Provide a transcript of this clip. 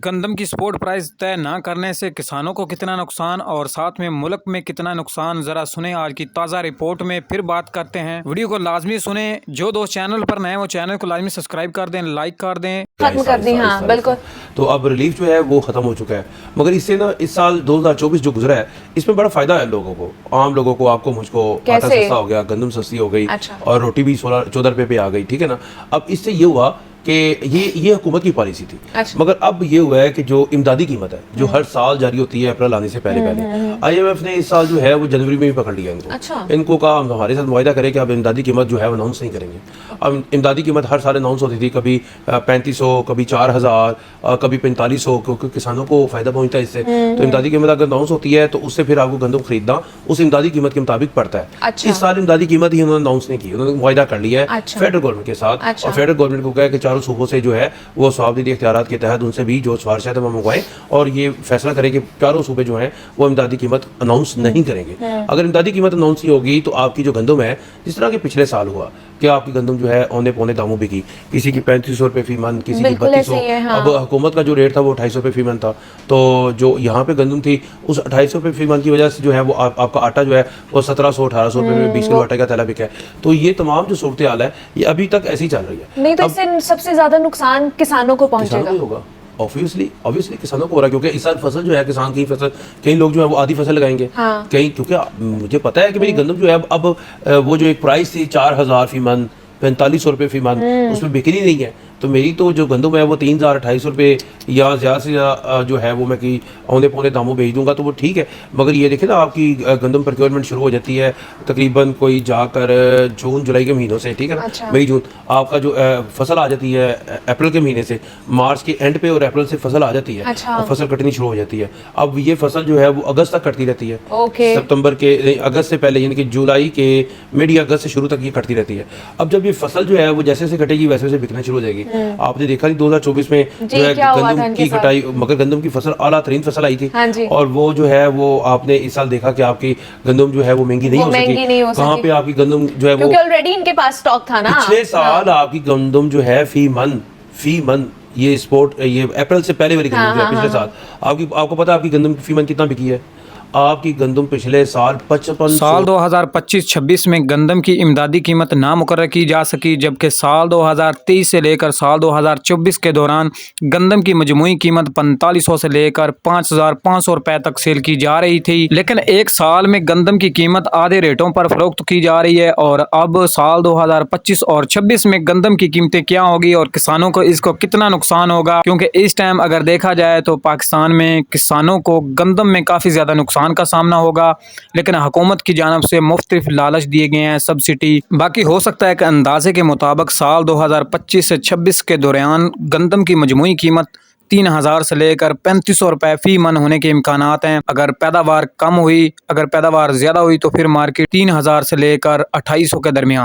गंदम की sport price तय न करने से किसानों को कितना नुकसान और साथ में मुल्क में कितना नुकसान, जरा सुने आज की ताज़ा रिपोर्ट में। फिर बात करते हैं, वीडियो को लाजमी सुने। जो दोस्त चैनल पर नए वो चैनल को लाजमी सब्सक्राइब कर दें, लाइक कर दें, खत्म कर दी। हाँ बिल्कुल। तो अब रिलीफ जो है वो खत्म हो चुका है, मगर इससे ना इस साल 2024 जो गुजरा है इसमें बड़ा फायदा है लोगों को, आम लोगों को, आपको, मुझको। आटा सस्ता हो गया, गंदम सस्ती हो गई। अच्छा। और रोटी भी 16-14 रुपए पे आ गई, ठीक है ना। अब इससे ये हुआ कि ये हुकूमत की पॉलिसी थी। अच्छा। मगर अब ये हुआ है कि जो इमदादी कीमत है जो हर साल जारी होती है अप्रैल आने से पहले IMF ने इस साल जो है वो जनवरी में भी पकड़ लिया इनको। अच्छा। इनको कहा हम हमारे साथ मुआहदा करें कि अब इमदादी कीमत जो है वो अनाउंस नहीं करेंगे। अब इमदादी कीमत हर साल अनाउंस होती थी, कभी 3500, कभी 4000, कभी 4500, क्योंकि किसानों को फायदा पहुंचता है इससे। तो इमदादी कीमत अगर अनाउंस होती है तो उससे फिर आपको गंदम खरीदना उस इमदादी कीमत के मुताबिक पड़ता है। अच्छा। इस साल इमदादी कीमत ही उन्होंने अनाउंस नहीं की, उन्होंने मुआहदा कर लिया है फेडरल गवर्नमेंट के साथ। और फेडरल गवर्नमेंट को कहा कि चारों सूबों से जो है वो स्वाबदीदी इख्तियारात के तहत उनसे भी जो सिफारिश है वो मंगवाएं और ये फैसला करें कि चारों सूबे जो हैं वो इमदादी कीमत अनाउंस नहीं करेंगे। अगर इमदादी कीमत अनाउंस नहीं होगी तो आपकी जो गंदम है, जिस तरह के पिछले साल हुआ कि आपकी गंदम जो है औने पौने दामों बिकी, किसी की 3500 रुपये फी मन, किसी की 3200। अब हुकूमत का जो रेट था वो 250 रुपये फी मन था। तो जो यहाँ पे गंदम थी उस 250 रुपये फी मन की वजह से जो है वो आपका आटा जो है वो 1700-1800 रुपये में 20 किलो आटे का थैला बिका है। तो ये तमाम जो सूरत हाल है ये अभी तक ऐसी चल रही है। नहीं तो इससे सबसे ज्यादा नुकसान किसानों को पहुंचेगा। होगा ऑब्वियसली किसानों को हो रहा है, क्योंकि इस साल फसल जो है किसान की फसल, कई लोग जो है वो आधी फसल लगाएंगे। हाँ। कहीं, क्योंकि मुझे पता है कि मेरी गंदम जो है अब वो जो एक प्राइस थी 4000 फी मन, 4500 रुपये फी मन, उसमें बिक्री नहीं है। तो मेरी तो जो गंदम है वो 3000-2800 रुपये या ज़्यादा से ज़्यादा जो है वो मैं कि औने पौने दामों बेच दूंगा, तो वो ठीक है। मगर ये देखें ना, आपकी गंदम प्रोक्योरमेंट शुरू हो जाती है तकरीबन कोई जाकर जून जुलाई के महीनों से, ठीक है ना। अच्छा। मई जून आपका जो फसल आ जाती है अप्रैल के महीने से, मार्च के एंड पे और अप्रैल से फसल आ जाती है। अच्छा। और फसल कटनी शुरू हो जाती है। अब ये फसल जो है वो अगस्त तक कटती रहती है। सितंबर के, अगस्त से पहले, यानी कि जुलाई के मिड या अगस्त से शुरू तक ये कटती रहती है। अब जब ये फसल जो है वो जैसे से कटेगी वैसे वैसे बिकना शुरू हो जाएगी। आपने देखा नहीं 2024 में जो है गंदम की कटाई, मगर गंदम की फसल आला तरीन फसल आई थी। हाँ। और वो जो है वो आपने इस साल देखा कि आपकी गंदम जो है वो महंगी नहीं हो सकी। कहाँ पे आपकी गंदम जो है वो ऑलरेडी इनके पास स्टॉक था ना। पिछले साल आपकी गंदम जो है फी मन ये स्पोर्ट, ये अप्रैल से पहले वाली गंदम जो है पिछले साल आपको पता है आपकी गंदम फी मन कितना बिकी है? आपकी गंदम पिछले साल 55 साल 2025-26 में गंदम की इमदादी कीमत ना मुकर्रर की जा सकी, जबकि साल 2023 से लेकर साल 2024 के दौरान गंदम की मजमूई कीमत 4500 से लेकर 5500 रुपए तक सेल की जा रही थी। लेकिन एक साल में गंदम की कीमत आधे रेटों पर फरोख्त की जा रही है। और अब साल 2025 और 26 में गंदम की कीमतें क्या होगी और किसानों को इसको कितना नुकसान होगा, क्योंकि इस टाइम अगर देखा जाए तो पाकिस्तान में किसानों को गंदम में काफ़ी ज़्यादा नुकसान का सामना होगा। लेकिन हुकूमत की जानब से मुख्तलिफ लालच दिए गए हैं, सब्सिडी। बाकी हो सकता है कि अंदाजे के मुताबिक साल 2025 से 26 के दौरान गंदम की मजमूई कीमत 3000 से लेकर 3500 रुपए फी मन होने के इम्कानात हैं। अगर पैदावार कम हुई, अगर पैदावार ज़्यादा हुई तो फिर मार्केट 3000 से लेकर 2800 के दरमियान।